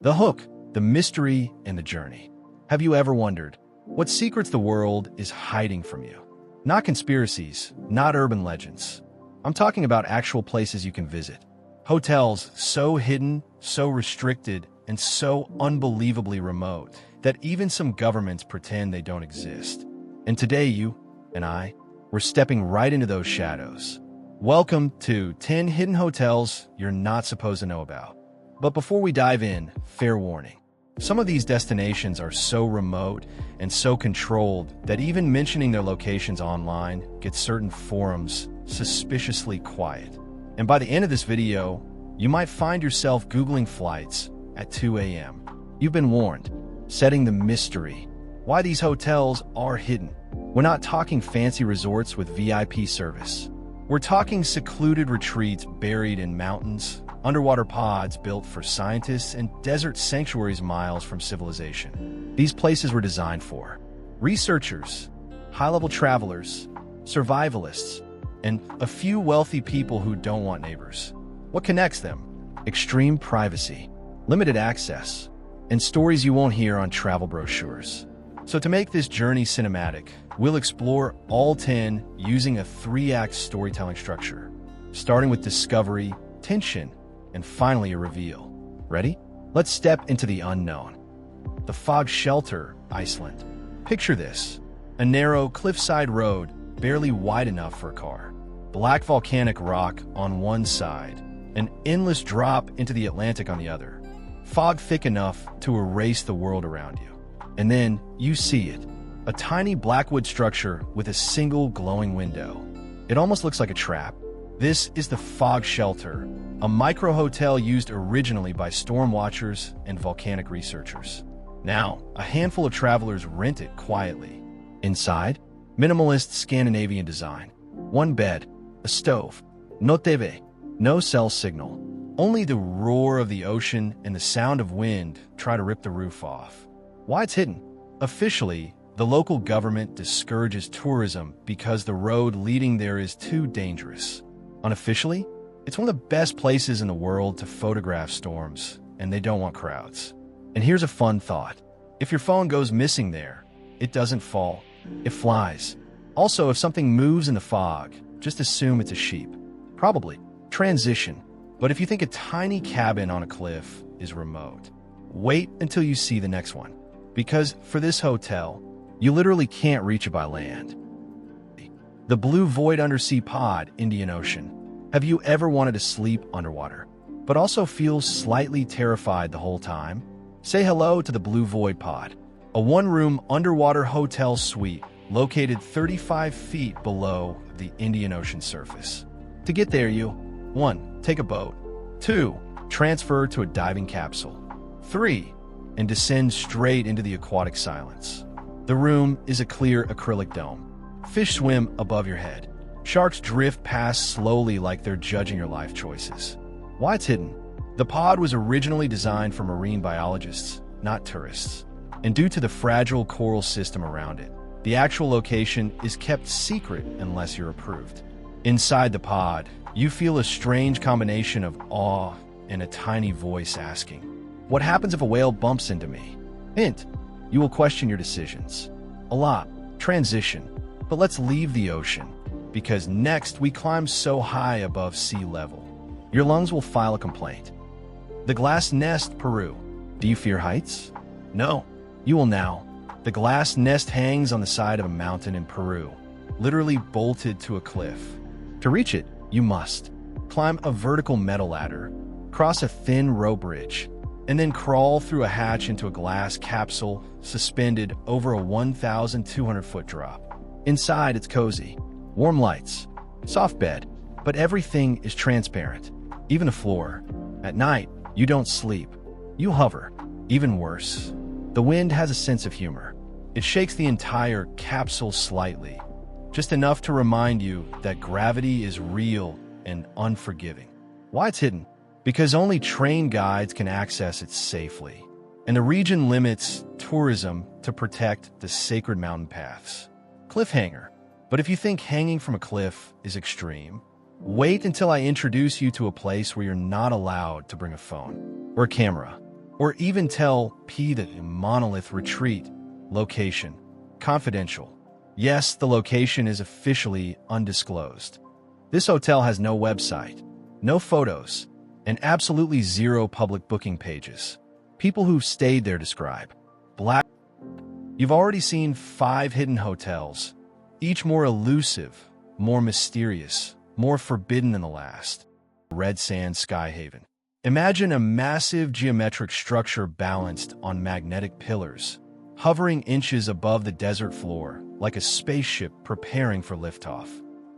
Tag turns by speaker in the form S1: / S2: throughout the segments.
S1: The hook, the mystery, and the journey. Have you ever wondered what secrets the world is hiding from you? Not conspiracies, not urban legends. I'm talking about actual places you can visit. Hotels so hidden, so restricted, and so unbelievably remote that even some governments pretend they don't exist. And today you and I, we're stepping right into those shadows. Welcome to 10 hidden hotels you're not supposed to know about. But before we dive in, fair warning. Some of these destinations are so remote and so controlled that even mentioning their locations online gets certain forums suspiciously quiet. And by the end of this video, you might find yourself Googling flights at 2 a.m. You've been warned, setting the mystery. Why these hotels are hidden. We're not talking fancy resorts with VIP service. We're talking secluded retreats buried in mountains, underwater pods built for scientists, and desert sanctuaries miles from civilization. These places were designed for researchers, high-level travelers, survivalists, and a few wealthy people who don't want neighbors. What connects them? Extreme privacy, limited access, and stories you won't hear on travel brochures. So to make this journey cinematic, we'll explore all 10 using a 3-act storytelling structure, starting with discovery, tension, and finally a reveal. Ready? Let's step into the unknown. The Fog Shelter, Iceland. Picture this: a narrow cliffside road, barely wide enough for a car. Black volcanic rock on one side, an endless drop into the Atlantic on the other. Fog thick enough to erase the world around you. And then you see it, a tiny blackwood structure with a single glowing window. It almost looks like a trap. This is the Fog Shelter, a micro-hotel used originally by storm watchers and volcanic researchers. Now, a handful of travelers rent it quietly. Inside, minimalist Scandinavian design. One bed, a stove, no TV, no cell signal. Only the roar of the ocean and the sound of wind try to rip the roof off. Why it's hidden? Officially, the local government discourages tourism because the road leading there is too dangerous. Unofficially, it's one of the best places in the world to photograph storms, and they don't want crowds. And here's a fun thought. If your phone goes missing there, it doesn't fall, it flies. Also, if something moves in the fog, just assume it's a sheep. Probably. Transition. But if you think a tiny cabin on a cliff is remote, wait until you see the next one. Because for this hotel, you literally can't reach it by land. The Blue Void Undersea Pod, Indian Ocean. Have you ever wanted to sleep underwater, but also feel slightly terrified the whole time? Say hello to the Blue Void Pod, a one-room underwater hotel suite located 35 feet below the Indian Ocean surface. To get there, you 1. Take a boat. 2. Transfer to a diving capsule. 3. And descend straight into the aquatic silence. The room is a clear acrylic dome. Fish swim above your head. Sharks drift past slowly like they're judging your life choices. Why it's hidden? The pod was originally designed for marine biologists, not tourists. And due to the fragile coral system around it, the actual location is kept secret unless you're approved. Inside the pod, you feel a strange combination of awe and a tiny voice asking, "What happens if a whale bumps into me?" Hint, you will question your decisions. A lot. Transition. But let's leave the ocean, because next we climb so high above sea level. Your lungs will file a complaint. The Glass Nest, Peru. Do you fear heights? No. You will now. The Glass Nest hangs on the side of a mountain in Peru, literally bolted to a cliff. To reach it, you must climb a vertical metal ladder, cross a thin rope bridge, and then crawl through a hatch into a glass capsule suspended over a 1,200-foot drop. Inside, it's cozy. Warm lights, soft bed, but everything is transparent, even the floor. At night, you don't sleep. You hover. Even worse, the wind has a sense of humor. It shakes the entire capsule slightly, just enough to remind you that gravity is real and unforgiving. Why it's hidden? Because only trained guides can access it safely, and the region limits tourism to protect the sacred mountain paths. Cliffhanger. But if you think hanging from a cliff is extreme, wait until I introduce you to a place where you're not allowed to bring a phone or a camera. Or even tell P the monolith retreat, location, confidential. Yes, the location is officially undisclosed. This hotel has no website, no photos, and absolutely zero public booking pages. People who've stayed there describe black. You've already seen 5 hidden hotels, each more elusive, more mysterious, more forbidden than the last. Red Sand Sky Haven. Imagine a massive geometric structure balanced on magnetic pillars, hovering inches above the desert floor like a spaceship preparing for liftoff.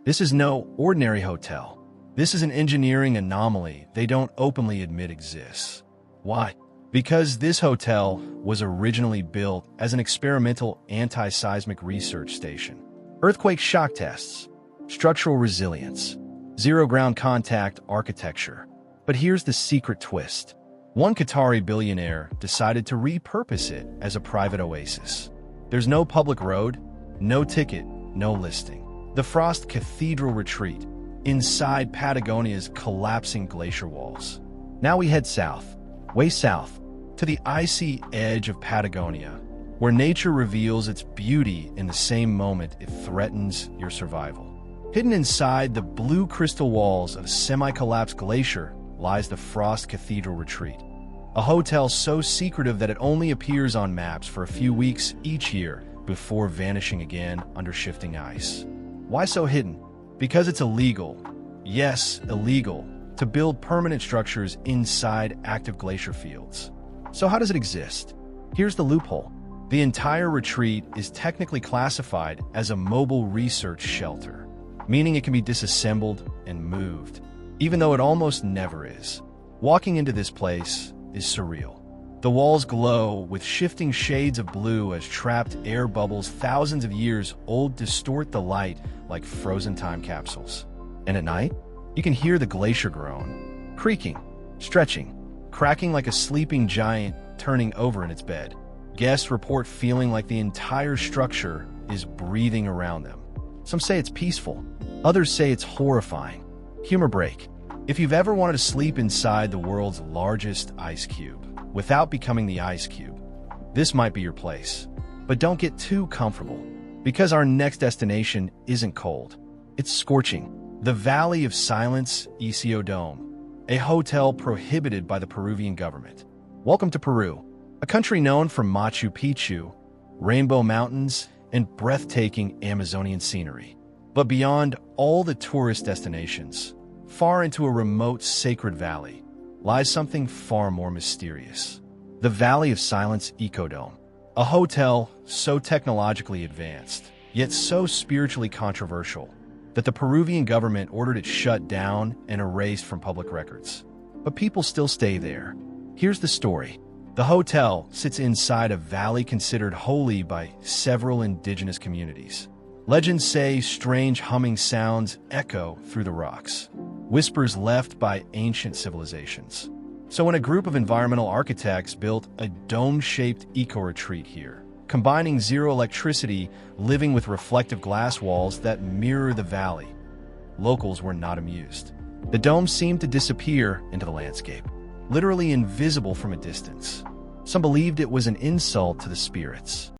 S1: This is no ordinary hotel. This is an engineering anomaly they don't openly admit exists. Why? Because this hotel was originally built as an experimental anti-seismic research station. Earthquake shock tests, structural resilience, zero ground contact architecture. But here's the secret twist. One Qatari billionaire decided to repurpose it as a private oasis. There's no public road, no ticket, no listing. The Frost Cathedral Retreat, inside Patagonia's collapsing glacier walls. Now we head south, way south, to the icy edge of Patagonia, where nature reveals its beauty in the same moment it threatens your survival. Hidden inside the blue crystal walls of a semi-collapsed glacier lies the Frost Cathedral Retreat, a hotel so secretive that it only appears on maps for a few weeks each year before vanishing again under shifting ice. Why so hidden? Because it's illegal, yes, illegal, to build permanent structures inside active glacier fields. So how does it exist? Here's the loophole. The entire retreat is technically classified as a mobile research shelter, meaning it can be disassembled and moved, even though it almost never is. Walking into this place is surreal. The walls glow with shifting shades of blue as trapped air bubbles thousands of years old distort the light like frozen time capsules. And at night, you can hear the glacier groan, creaking, stretching, cracking like a sleeping giant turning over in its bed. Guests report feeling like the entire structure is breathing around them. Some say it's peaceful, others say it's horrifying. Humor break. If you've ever wanted to sleep inside the world's largest ice cube without becoming the ice cube, this might be your place. But don't get too comfortable, because our next destination isn't cold. It's scorching. The Valley of Silence, Iseo Dome, a hotel prohibited by the Peruvian government. Welcome to Peru, a country known for Machu Picchu, rainbow mountains, and breathtaking Amazonian scenery. But beyond all the tourist destinations, far into a remote sacred valley, lies something far more mysterious. The Valley of Silence Ecodome, a hotel so technologically advanced, yet so spiritually controversial, that the Peruvian government ordered it shut down and erased from public records. But people still stay there. Here's the story. The hotel sits inside a valley considered holy by several indigenous communities. Legends say strange humming sounds echo through the rocks, whispers left by ancient civilizations. So when a group of environmental architects built a dome-shaped eco-retreat here, combining zero electricity, living with reflective glass walls that mirror the valley, locals were not amused. The dome seemed to disappear into the landscape, literally invisible from a distance. Some believed it was an insult to the spirits.